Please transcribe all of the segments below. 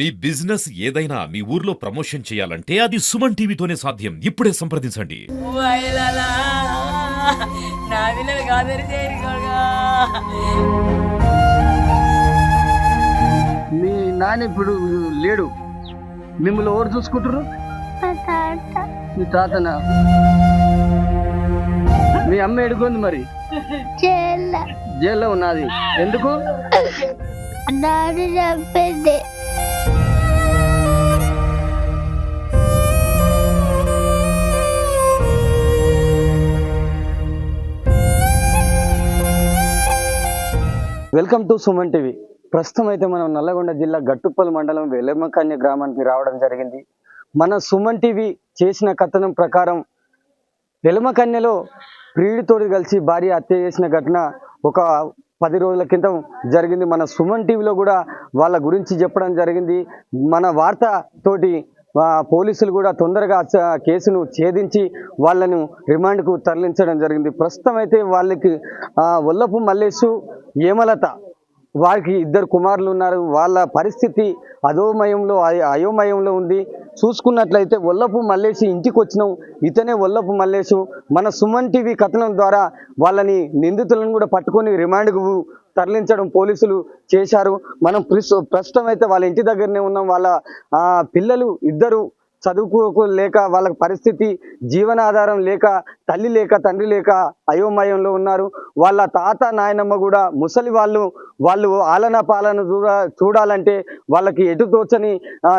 మీ business ఏదైనా మీ ఊర్లో promotion చేయాలంటే అది సుమన్ టీవీతోనే సాధ్యం. ఇప్పుడే సంప్రదించండి. వయలలా నా పిల్లలు కాదని చేరుకోగా మీ నాన్న ఇప్పుడు లేడు, మిమ్మల్ని ఎవరు చూసుకుంటారు? మీ తాతనా? మీ అమ్మ ఎడుకుంది మరి? జైల్లో ఉన్నది. ఎందుకు? డాడీ చెప్పింది. Welcome to Suman TV. ప్రస్తుతం అయితే మనం నల్లగొండ జిల్లా గట్టుప్పల్ మండలం వెలమకన్య గ్రామానికి రావడం జరిగింది. మన సుమన్ టీవీ చేసిన కథనం ప్రకారం వెలమకన్యలో ప్రియుడితోటి కలిసి భార్య హత్య చేసిన ఘటన ఒక 10 రోజుల క్రితం జరిగింది. మన సుమన్ టీవీలో కూడా వాళ్ళ గురించి చెప్పడం జరిగింది. మన వార్త తోటి పోలీసులు కూడా తొందరగా కేసును ఛేదించి వాళ్ళను రిమాండ్కు తరలించడం జరిగింది. ప్రస్తుతం అయితే వాళ్ళకి ఒల్లపు మల్లేషు, హేమలత, వారికి 2 కుమారులు ఉన్నారు. వాళ్ళ పరిస్థితి అయోమయంలో ఉంది. చూసుకున్నట్లయితే ఒల్లపు మల్లేషు ఇంటికి వచ్చినాం, ఇతనే ఒల్లపు మల్లేషు. మన సుమన్ టీవీ కథనం ద్వారా వాళ్ళని నిందితులను కూడా పట్టుకొని రిమాండ్కు తరలించడం పోలీసులు చేశారు. మనం ప్రస్తుతం అయితే వాళ్ళ ఇంటి దగ్గరనే ఉన్నాం. వాళ్ళ పిల్లలు 2 చదువుకోలేక వాళ్ళ పరిస్థితి జీవనాధారం లేక, తల్లి లేక తండ్రి లేక అయోమయంలో ఉన్నారు. వాళ్ళ తాత నాయనమ్మ కూడా ముసలి వాళ్ళు ఆలన పాలన చూడాలంటే వాళ్ళకి ఎటు తోచని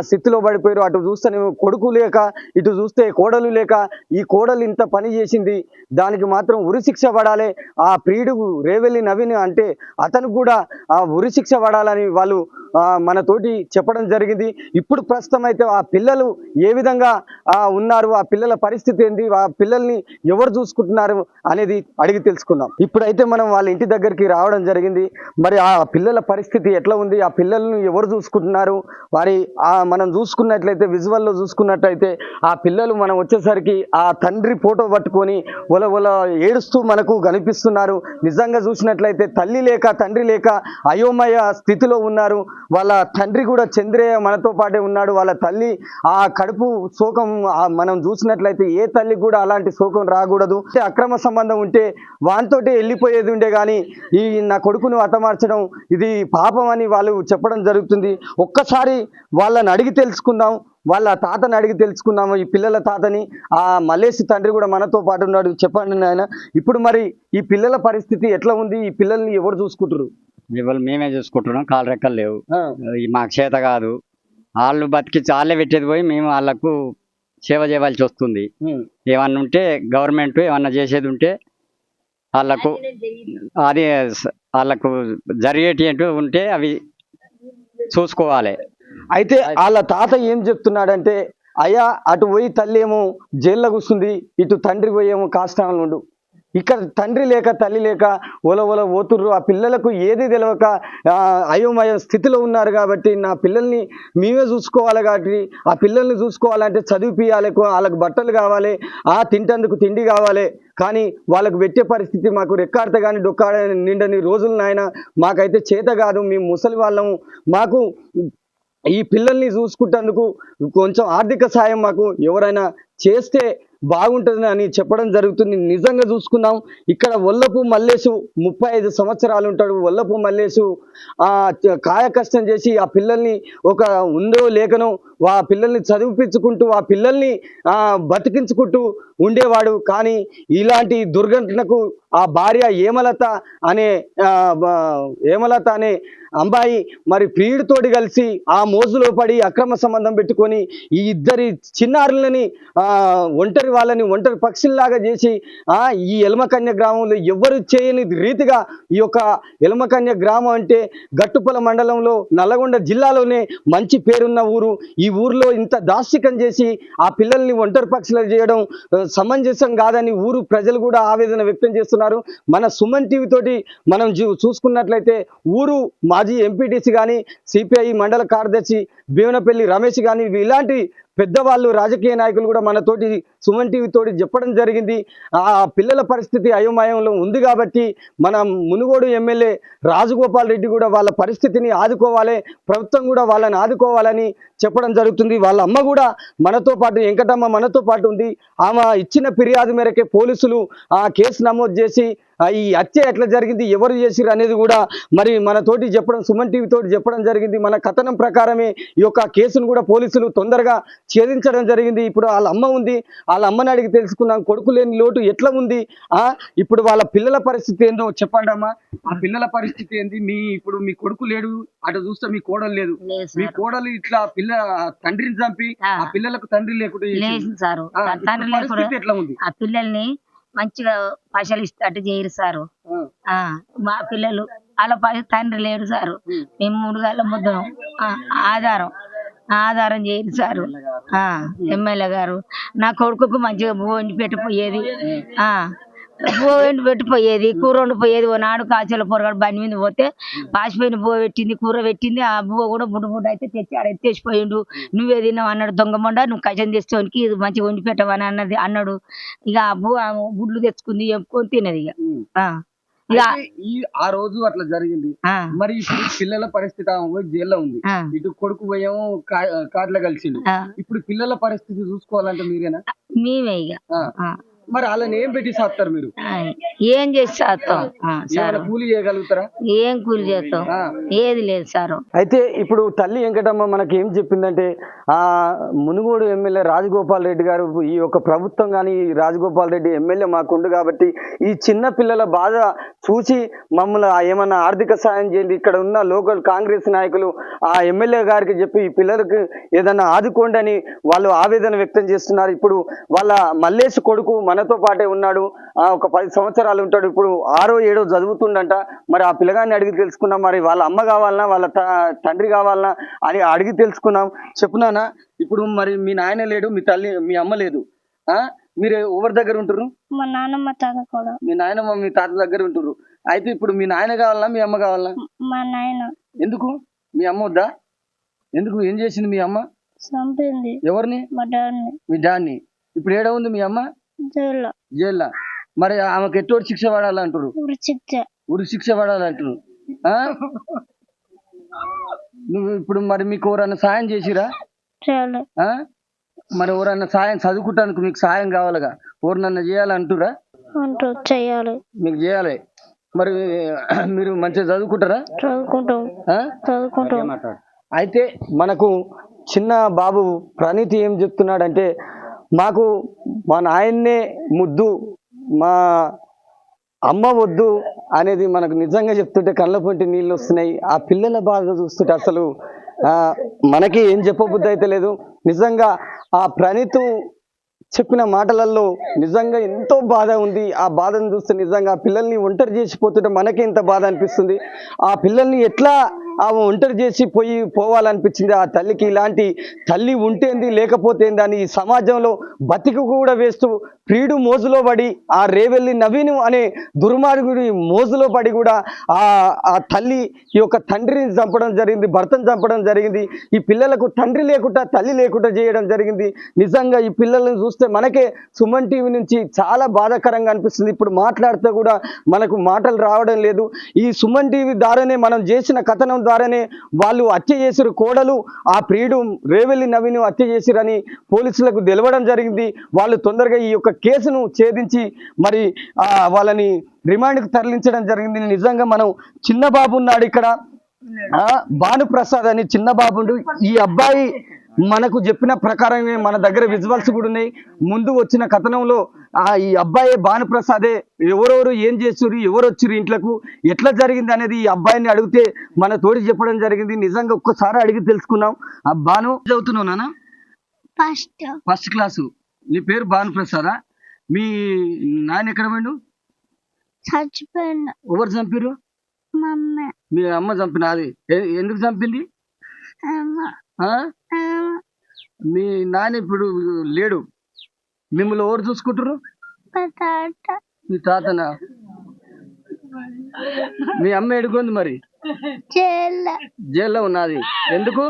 స్థితిలో పడిపోయారు. అటు చూస్తే కొడుకు లేక, ఇటు చూస్తే కోడలు లేక, ఈ కోడలు ఇంత పని చేసింది, దానికి మాత్రం ఉరిశిక్ష పడాలి. ఆ ప్రియుడు రేవెల్లి నవీన్ అంటే అతను కూడా ఉరిశిక్ష పడాలని వాళ్ళు మనతోటి చెప్పడం జరిగింది. ఇప్పుడు ప్రస్తుతం అయితే ఆ పిల్లలు ఏ విధంగా ఉన్నారు, ఆ పిల్లల పరిస్థితి ఏంటి, ఆ పిల్లల్ని ఎవరు చూసుకుంటున్నారు అనేది అడిగి తెలుసుకుందాం. ఇప్పుడైతే మనం వాళ్ళ ఇంటి దగ్గరికి రావడం జరిగింది. మరి ఆ పిల్లల పరిస్థితి ఎట్లా ఉంది, ఆ పిల్లల్ని ఎవరు చూసుకుంటున్నారు, వారి మనం చూసుకున్నట్లయితే విజువల్లో చూసుకున్నట్లయితే ఆ పిల్లలు మనం వచ్చేసరికి ఆ తండ్రి ఫోటో పట్టుకొని ఒల ఏడుస్తూ మనకు కనిపిస్తున్నారు. నిజంగా చూసినట్లయితే తల్లి లేక తండ్రి లేక అయోమయ స్థితిలో ఉన్నారు. వాళ్ళ తండ్రి కూడా చంద్రయ్య మనతో పాటే ఉన్నాడు. వాళ్ళ తల్లి ఆ కడుపు శోకం మనం చూసినట్లయితే ఏ తల్లి కూడా అలాంటి శోకం రాకూడదు. అక్రమ సంబంధం ఉంటే వానితోటి వెళ్ళిపోయేది ఉండే, కానీ ఈ నా కొడుకును హతమార్చడం ఇది పాపం అని వాళ్ళు చెప్పడం జరుగుతుంది. ఒక్కసారి వాళ్ళని అడిగి తెలుసుకుందాం, వాళ్ళ తాతని అడిగి తెలుసుకుందాము, ఈ పిల్లల తాతని. ఆ మల్లేష్ తండ్రి కూడా మనతో పాటు ఉన్నాడు. చెప్పండి నాయన, ఇప్పుడు మరి ఈ పిల్లల పరిస్థితి ఎట్లా ఉంది, ఈ పిల్లల్ని ఎవరు చూసుకుంటారు? ఇవాళ మేమే చూసుకుంటున్నాం, కాలు రెక్కలు లేవు, మాకు చేత కాదు. వాళ్ళు బతికించి వాళ్ళే పెట్టేది పోయి మేము వాళ్ళకు సేవ చేయవలసి వస్తుంది. ఏమన్నా ఉంటే గవర్నమెంట్ ఏమన్నా చేసేది ఉంటే వాళ్ళకు అది వాళ్ళకు జరిగేటి ఉంటే అవి చూసుకోవాలి. అయితే వాళ్ళ తాత ఏం చెప్తున్నాడంటే, అయ్యా అటు పోయి తల్లి ఏమో జైల్లో కూర్చుంది, ఇటు తండ్రి పోయేమో కాష్టాలు ఉండు. ఇక్కడ తండ్రి లేక తల్లి లేక ఒల పోతుర్రు. ఆ పిల్లలకు ఏది తెలియక అయోమయ స్థితిలో ఉన్నారు. కాబట్టి నా పిల్లల్ని మేమే చూసుకోవాలి. కాబట్టి ఆ పిల్లల్ని చూసుకోవాలంటే చదివిపియాలి, వాళ్ళకు బట్టలు కావాలి, తింటందుకు తిండి కావాలి. కానీ వాళ్ళకు పెట్టే పరిస్థితి మాకు రెక్కాడితే కానీ డొక్కాడ నిండని రోజులు నాయన, మాకైతే చేత కాదు. మేము ముసలి వాళ్ళము, మాకు ఈ పిల్లల్ని చూసుకుంటేందుకు కొంచెం ఆర్థిక సాయం మాకు ఎవరైనా చేస్తే బాగుంటుంది అని చెప్పడం జరుగుతుంది. నిజంగా చూసుకున్నాం, ఇక్కడ ఒల్లపు మల్లేషు 35 సంవత్సరాలు ఉంటాడు. ఒల్లపు మల్లేషు కాయ కష్టం చేసి ఆ పిల్లల్ని ఒక ఉందో లేకనో ఆ పిల్లల్ని చదివిపించుకుంటూ ఆ పిల్లల్ని బతికించుకుంటూ ఉండేవాడు. కానీ ఇలాంటి దుర్ఘటనకు ఆ భార్య హేమలత అనే అమ్మాయి మరి ప్రియుడితోటి కలిసి ఆ మోజులో పడి అక్రమ సంబంధం పెట్టుకొని ఈ 2 చిన్నారులని ఒంటరి పక్షుల్లాగా చేసి ఈ ఎలమకన్య గ్రామంలో ఎవరు చేయని రీతిగా ఈ యొక్క ఎలమకన్య గ్రామం అంటే గట్టుప్పల మండలంలో నల్లగొండ జిల్లాలోనే మంచి పేరున్న ఊరు. ఈ ఊరిలో ఇంత దాష్టికం చేసి ఆ పిల్లల్ని ఒంటరి పక్షులు చేయడం సమంజసం కాదని ఊరు ప్రజలు కూడా ఆవేదన వ్యక్తం చేస్తున్నారు. మన సుమన్ టీవీ తోటి మనం చూసుకున్నట్లయితే ఊరు మాజీ ఎంపీటీసీ కానీ, సిపిఐ మండల కార్యదర్శి భీవనపల్లి రమేష్ కానీ ఇలాంటి పెద్దవాళ్ళు రాజకీయ నాయకులు కూడా మనతోటి సుమన్ టీవీ తోటి చెప్పడం జరిగింది. ఆ పిల్లల పరిస్థితి అయోమయంలో ఉంది కాబట్టి మన మునుగోడు ఎమ్మెల్యే రాజగోపాల్ రెడ్డి కూడా వాళ్ళ పరిస్థితిని ఆదుకోవాలి, ప్రభుత్వం కూడా వాళ్ళని ఆదుకోవాలని చెప్పడం జరుగుతుంది. వాళ్ళ అమ్మ కూడా మనతో పాటు, వెంకటమ్మ మనతో పాటు ఉంది. ఆమె ఇచ్చిన ఫిర్యాదు మేరకే పోలీసులు ఆ కేసు నమోదు చేసి ఈ హత్య ఎట్లా జరిగింది, ఎవరు చేసిరు అనేది కూడా మరి మనతోటి చెప్పడం, సుమన్ టీవీ తోటి చెప్పడం జరిగింది. మన కథనం ప్రకారమే ఈ యొక్క కేసును కూడా పోలీసులు తొందరగా ఛేదించడం జరిగింది. ఇప్పుడు వాళ్ళ అమ్మ ఉంది, వాళ్ళ అమ్మని అడిగి తెలుసుకున్నాం కొడుకు లేని లోటు ఎట్లా ఉంది, ఇప్పుడు వాళ్ళ పిల్లల పరిస్థితి ఏందో చెప్పండి అమ్మా. ఆ పిల్లల పరిస్థితి ఏంది? ఇప్పుడు మీ కొడుకు లేడు, అటు చూస్తే మీ కోడలు లేదు, మీ కోడలు ఇట్లా తండ్రిని చంపి ఆ పిల్లలకు తండ్రి లేకుండా ఎట్లా ఉంది? ఆ పిల్లల్ని మంచిగా పైసలు ఇస్తట్టు చేయరు సారు. మా పిల్లలు వాళ్ళ తండ్రి లేడు సారు. మేము 3 గంటల ముద్దరం ఆధారం చేయరు సారు. ఎమ్మెల్యే గారు నా కొడుకుకు మంచిగా భూ వండి పెట్టిపోయేది, కూర వండిపోయేది. ఓ నాడు కాచల పొరగాడు బండి మీద పోతే పాసిపోయిన బువ్వ పెట్టింది, కూర పెట్టింది. ఆ బువ్వ కూడా బుడ్డ అయితే తెచ్చి ఆడ ఎత్తేసిపోయిండు. నువ్వే తిన్నావు అన్నాడు. దొంగమండ నువ్వు కషం తెచ్చుకోనికి ఇది మంచిగా వండి పెట్టవని అన్నాడు. ఇక ఆ బువ్వ గుడ్లు తెచ్చుకుంది, ఎంపుకొని తినది. ఇక ఆ రోజు అట్లా జరిగింది. మరి ఇప్పుడు పిల్లల పరిస్థితి జైల్లో ఉంది, ఇటు కొడుకు పోయేమో కార్లో కలిసిండు. ఇప్పుడు పిల్లల పరిస్థితి చూసుకోవాలంటే మీరేనా? మేమే ఇక మరి వాళ్ళని ఏం పెట్టి సాస్తారు మీరు? ఏం చేసి చేస్తాం సార్? కూలి చేయగలుగుతారా? ఏం కూలి చేస్తాం? ఏది లేదు సార్. అయితే ఇప్పుడు తల్లి వెంకటమ్మ మనకి ఏం చెప్పిందంటే, ఆ మునుగోడు ఎమ్మెల్యే రాజగోపాల్ రెడ్డి గారు, ఈ యొక్క ప్రభుత్వం కానీ రాజగోపాల్ రెడ్డి ఎమ్మెల్యే మాకుండు కాబట్టి ఈ చిన్న పిల్లల బాధ చూసి మమ్మల్ని ఏమన్నా ఆర్థిక సాయం చేయండి, ఇక్కడ ఉన్న లోకల్ కాంగ్రెస్ నాయకులు ఆ ఎమ్మెల్యే గారికి చెప్పి ఈ పిల్లలకు ఏదన్నా ఆదుకోండి అని వాళ్ళు ఆవేదన వ్యక్తం చేస్తున్నారు. ఇప్పుడు వాళ్ళ మల్లేష్ కొడుకు మనతో పాటే ఉన్నాడు, ఒక 10 సంవత్సరాలు ఉంటాడు. ఇప్పుడు 6వ 7వ చదువుతుండంట. మరి ఆ పిల్లగాన్ని అడిగి తెలుసుకున్నాం, మరి వాళ్ళ అమ్మ కావాలన్నా వాళ్ళ తండ్రి కావాలన్నా అని అడిగి తెలుసుకున్నాం. చెప్పునానా, ఇప్పుడు మరి మీ నాయన లేడు, మీ తల్లి మీ అమ్మ లేదు, మీరు ఎవరి దగ్గర ఉంటురు? మా నాన్నమ్మ తాత కూడా. మీ నాయనమ్మ మీ తాత దగ్గర ఉంటురు. అయితే ఇప్పుడు మీ నాయన కావాలన్నా మీ అమ్మ కావాలన్నా? మా నాయన. ఎందుకు? మీ అమ్మ వద్దా? ఎందుకు? ఏం చేసింది మీ అమ్మ? చంపింది. ఎవరిని? మా డాడీని. మీ డాడీని. ఇప్పుడు ఏడ ఉంది మీ అమ్మ? జైల్లో. మరి ఆమెకు ఎట్టోటి శిక్ష పడాలంటారు? ఉరి శిక్ష పడాలంటారు. నువ్వు ఇప్పుడు మరి మీకు ఎవరన్నా సాయం చేసిరా? మరి ఎవరన్నా సాయం, చదువుకుంటానికి మీకు సాయం కావాలిగా, ఎవరినన్నా చేయాలంటురా? చేయాలి, మీకు చేయాలి. మరి మీరు మంచిగా చదువుకుంటారా? చదువుకుంటాం. అయితే మనకు చిన్న బాబు ప్రణీత్ ఏం చెప్తున్నాడంటే, మాకు మా నాయన్నే ముద్దు, మా అమ్మ వద్దు అనేది మనకు నిజంగా చెప్తుంటే కళ్ళ పొంటి నీళ్ళు వస్తున్నాయి. ఆ పిల్లల బాధ చూస్తుంటే అసలు మనకి ఏం చెప్పబుద్ధి అయితే లేదు. నిజంగా ఆ ప్రణీత్ చెప్పిన మాటలలో నిజంగా ఎంతో బాధ ఉంది. ఆ బాధను చూస్తే నిజంగా ఆ పిల్లల్ని ఒంటరి చేసిపోతుంటే మనకి ఎంత బాధ అనిపిస్తుంది. ఆ పిల్లల్ని ఎట్లా ఒంటరి చేసి పోవాలనిపించింది ఆ తల్లికి. ఇలాంటి తల్లి ఉంటేంది లేకపోతేంది అని ఈ సమాజంలో బతికి కూడా వేస్తూ ప్రియుడు మోజులో పడి, ఆ రేవెల్లి నవీను అనే దుర్మార్గుడి మోజులో పడి కూడా ఆ తల్లి ఈ యొక్క తండ్రిని చంపడం జరిగింది, భర్తను చంపడం జరిగింది. ఈ పిల్లలకు తండ్రి లేకుండా తల్లి లేకుండా చేయడం జరిగింది. నిజంగా ఈ పిల్లలను చూస్తే మనకే సుమన్ టీవీ నుంచి చాలా బాధాకరంగా అనిపిస్తుంది. ఇప్పుడు మాట్లాడితే కూడా మనకు మాటలు రావడం లేదు. ఈ సుమన్ టీవీ ద్వారానే, మనం చేసిన కథనం ద్వారానే వాళ్ళు హత్య చేసిరు, కోడలు ఆ ప్రియుడు రేవెల్లి నవీను హత్య చేసిరని పోలీసులకు తెలవడం జరిగింది. వాళ్ళు తొందరగా ఈ యొక్క కేసును ఛేదించి మరి వాళ్ళని రిమాండ్కు తరలించడం జరిగింది. నిజంగా మనం చిన్న బాబు ఉన్నాడు ఇక్కడ, భానుప్రసాద్ అని చిన్న బాబుండు. ఈ అబ్బాయి మనకు చెప్పిన ప్రకారమే మన దగ్గర విజువల్స్ కూడా ఉన్నాయి. ముందు వచ్చిన కథనంలో ఈ అబ్బాయి భానుప్రసాదే. ఎవరెవరు ఏం చేస్తున్నారు, ఎవరు వచ్చారు ఇంట్లోకి, ఎట్లా జరిగింది అనేది ఈ అబ్బాయిని అడిగితే మన తోడి చెప్పడం జరిగింది. నిజంగా ఒక్కసారి అడిగి తెలుసుకున్నాం. ఆ భాను చదువుతున్నావు నాన్న? First class. నీ పేరు భానుప్రసాదా? మీ నాన్న ఎక్కడ పోయిండు? చచ్చిపోయిండు. ఎవరు చంపారు? మీ అమ్మ చంపిన. అది ఎందుకు చంపింది? మీ నాన్న ఇప్పుడు లేడు, మిమ్మల్ని ఎవరు చూసుకుంటారు? మీ తాతనా? మీ అమ్మ ఎడుకుంది మరి? జైల్లో ఉన్నది. ఎందుకు?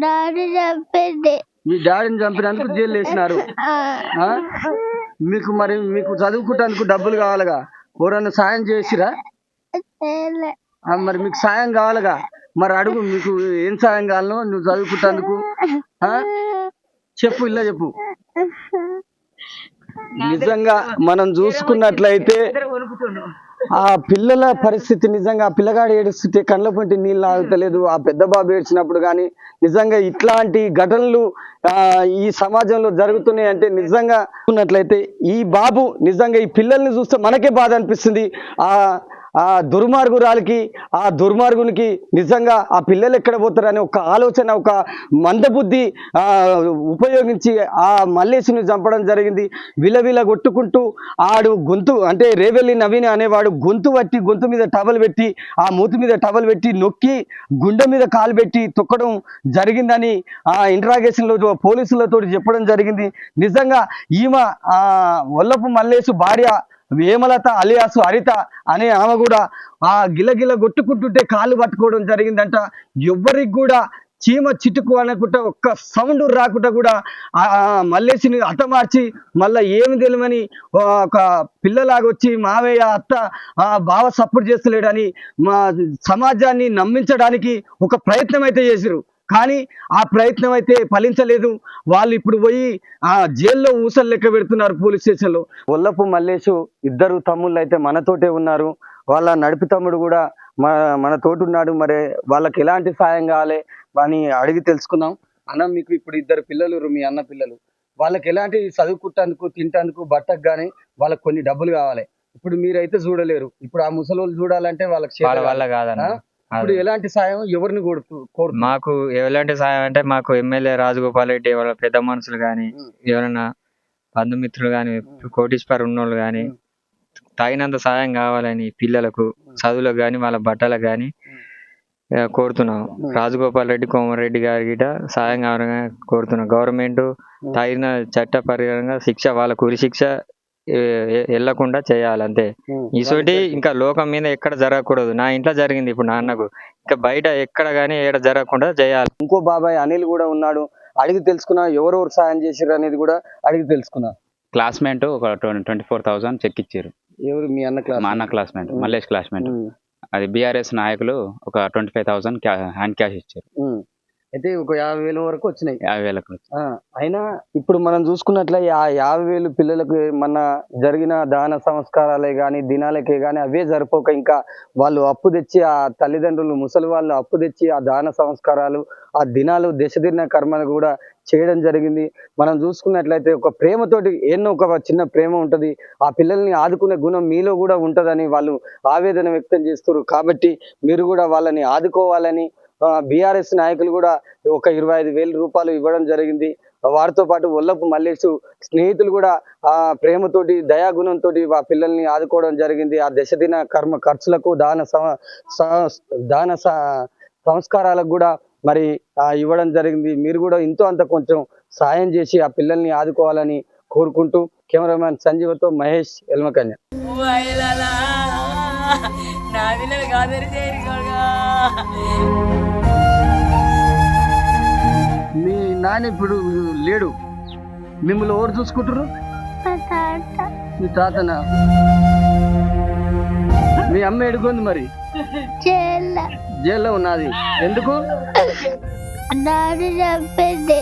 డాడీ చంపింది. మీ డాడీని చంపినందుకు జైలు వేసినారు. ఆ? మీకు చదువుకుంటేందుకు డబ్బులు కావాలిగా, ఎవరన్నా సాయం చేసిరా? మరి మీకు సాయం కావాలిగా, మరి అడుగు, మీకు ఏం సాయం కావాలనో నువ్వు చదువుకుంటేందుకు. చెప్పు, ఇలా చెప్పు. నిజంగా మనం చూసుకున్నట్లయితే ఆ పిల్లల పరిస్థితి, నిజంగా ఆ పిల్లగాడు ఏడుస్తుంటే కళ్ళ పొంటి నీళ్ళు ఆగుతలేదు. ఆ పెద్ద బాబు ఏడ్చినప్పుడు కానీ నిజంగా ఇట్లాంటి ఘటనలు ఈ సమాజంలో జరుగుతున్నాయి అంటే నిజంగా ఉన్నట్లయితే ఈ బాబు నిజంగా ఈ పిల్లల్ని చూస్తే మనకే బాధ అనిపిస్తుంది. ఆ దుర్మార్గురాలకి, ఆ దుర్మార్గునికి నిజంగా ఆ పిల్లలు ఎక్కడ పోతారని ఒక ఆలోచన, ఒక మందబుద్ధి ఉపయోగించి ఆ మల్లేశుని చంపడం జరిగింది. విలవిల కొట్టుకుంటూ ఆడు గొంతు, అంటే రేవెల్లి నవీన్ అనేవాడు గొంతు మీద టవల్ పెట్టి, ఆ మూతి మీద టవల్ పెట్టి నొక్కి గుండె మీద కాలు పెట్టి తొక్కడం జరిగిందని ఆ ఇంట్రాగేషన్లో పోలీసులతో చెప్పడం జరిగింది. నిజంగా ఈమె వల్లపు మల్లేశు భార్య వేమలత అలియాసు హరిత అనే ఆమె కూడా ఆ గిలగిల కొట్టుకుంటుంటే కాళ్ళు పట్టుకోవడం జరిగిందంట. ఎవ్వరికి కూడా చీమ చిటుకు అనకుండా ఒక్క సౌండ్ రాకుండా కూడా ఆ మల్లేసిని హతమార్చి మళ్ళీ ఏమి తెలియమని ఒక పిల్లలాగా వచ్చి మావయ్య అత్త బావ సపోర్ట్ చేస్తలేడని మా సమాజాన్ని నమ్మించడానికి ఒక ప్రయత్నం అయితే చేసిరు. కానీ ఆ ప్రయత్నం అయితే ఫలించలేదు. వాళ్ళు ఇప్పుడు పోయి ఆ జైల్లో ఊసలు లెక్క పెడుతున్నారు పోలీస్ స్టేషన్లో. వల్లపు మల్లేశు ఇద్దరు తమ్ముళ్ళు అయితే మనతోటే ఉన్నారు. వాళ్ళ నడిపి తమ్ముడు కూడా మన తోటి ఉన్నాడు. మరి వాళ్ళకి ఎలాంటి సాయం కావాలి అని అడిగి తెలుసుకుందాం. అన్న, మీకు ఇప్పుడు ఇద్దరు పిల్లలు, మీ అన్న పిల్లలు, వాళ్ళకి ఎలాంటి చదువుకుంటానికి, తింటానికి, బట్టకు కానీ వాళ్ళకి కొన్ని డబ్బులు కావాలి. ఇప్పుడు మీరైతే చూడలేరు. ఇప్పుడు ఆ ముసలోళ్ళు చూడాలంటే వాళ్ళకి వల్ల కాదన్న. ఇప్పుడు ఎలాంటి సాయం ఎవరిని కోరుతూ? మాకు ఎలాంటి సాయం అంటే మాకు ఎమ్మెల్యే రాజగోపాల్ రెడ్డి వాళ్ళ పెద్ద మనుషులు కానీ, ఎవరైనా బంధుమిత్రులు కానీ, కోటీశ్వరు ఉన్నోళ్ళు కానీ తగినంత సాయం కావాలని పిల్లలకు చదువులకు కానీ వాళ్ళ బట్టలకు కానీ కోరుతున్నాం. రాజగోపాల్ రెడ్డి, కోమరెడ్డి గారి గిట సాయం కావాలని కోరుతున్నాం. గవర్నమెంట్ తగిన చట్ట పరిహారంగా శిక్ష, వాళ్ళకు ఉరి శిక్ష వెళ్ళకుండా చేయాలి అంతే. ఇసోటి ఇంకా లోకం మీద ఎక్కడ జరగకూడదు. నా ఇంట్లో జరిగింది, ఇప్పుడు నాన్నకు ఇంకా బయట ఎక్కడ కానీ ఏడ జరగకుండా చేయాలి. ఇంకో బాబాయ్ అనిల్ కూడా ఉన్నాడు, అడిగి తెలుసుకున్నా ఎవరెవరు సాయం చేసారు అనేది కూడా అడిగి తెలుసుకున్నా. క్లాస్మేట్ ఒక 24,000 చెక్ ఇచ్చారు. ఎవరు? మీ అన్న క్లాస్? మా అన్న క్లాస్మేట్, మల్లేష్ క్లాస్మేట్. అది బీఆర్ఎస్ నాయకులు ఒక 25,000 హ్యాండ్ క్యాష్ ఇచ్చారు. అయితే ఒక 50,000 వరకు వచ్చినాయి. 50,000 అయినా ఇప్పుడు మనం చూసుకున్నట్లే ఆ 50,000 పిల్లలకు మన జరిగిన దాన సంస్కారాలే కానీ, దినాలకే కానీ అవే సరిపోక ఇంకా వాళ్ళు అప్పు తెచ్చి, ఆ తల్లిదండ్రులు ముసలి వాళ్ళు అప్పు తెచ్చి ఆ దాన సంస్కారాలు, ఆ దినాలు, దశదిన కర్మలు కూడా చేయడం జరిగింది. మనం చూసుకున్నట్లయితే ఒక ప్రేమతోటి, ఎన్నో ఒక చిన్న ప్రేమ ఉంటుంది, ఆ పిల్లల్ని ఆదుకునే గుణం మీలో కూడా ఉంటుందని వాళ్ళు ఆవేదన వ్యక్తం చేస్తారు. కాబట్టి మీరు కూడా వాళ్ళని ఆదుకోవాలని బీఆర్ఎస్ నాయకులు కూడా ఒక 25,000 రూపాయలు ఇవ్వడం జరిగింది. వారితో పాటు వల్లపు మల్లేశు స్నేహితులు కూడా ఆ ప్రేమతోటి, దయాగుణంతో ఆ పిల్లల్ని ఆదుకోవడం జరిగింది. ఆ దశదిన కర్మ ఖర్చులకు, దాన సంస్కారాలకు కూడా మరి ఇవ్వడం జరిగింది. మీరు కూడా ఇంతో అంత కొంచెం సాయం చేసి ఆ పిల్లల్ని ఆదుకోవాలని కోరుకుంటూ కెమెరామ్యాన్ సంజీవతో మహేష్, ఎల్మకన్య. మీ నాన్న ఇప్పుడు లేడు, మిమ్మల్ని ఎవరు చూసుకుంటారు? మీ తాతనా? మీ అమ్మ ఎడుకుంది మరి? జైల్లో జైల్లో ఉన్నది. ఎందుకు? డాడీ చంపింది.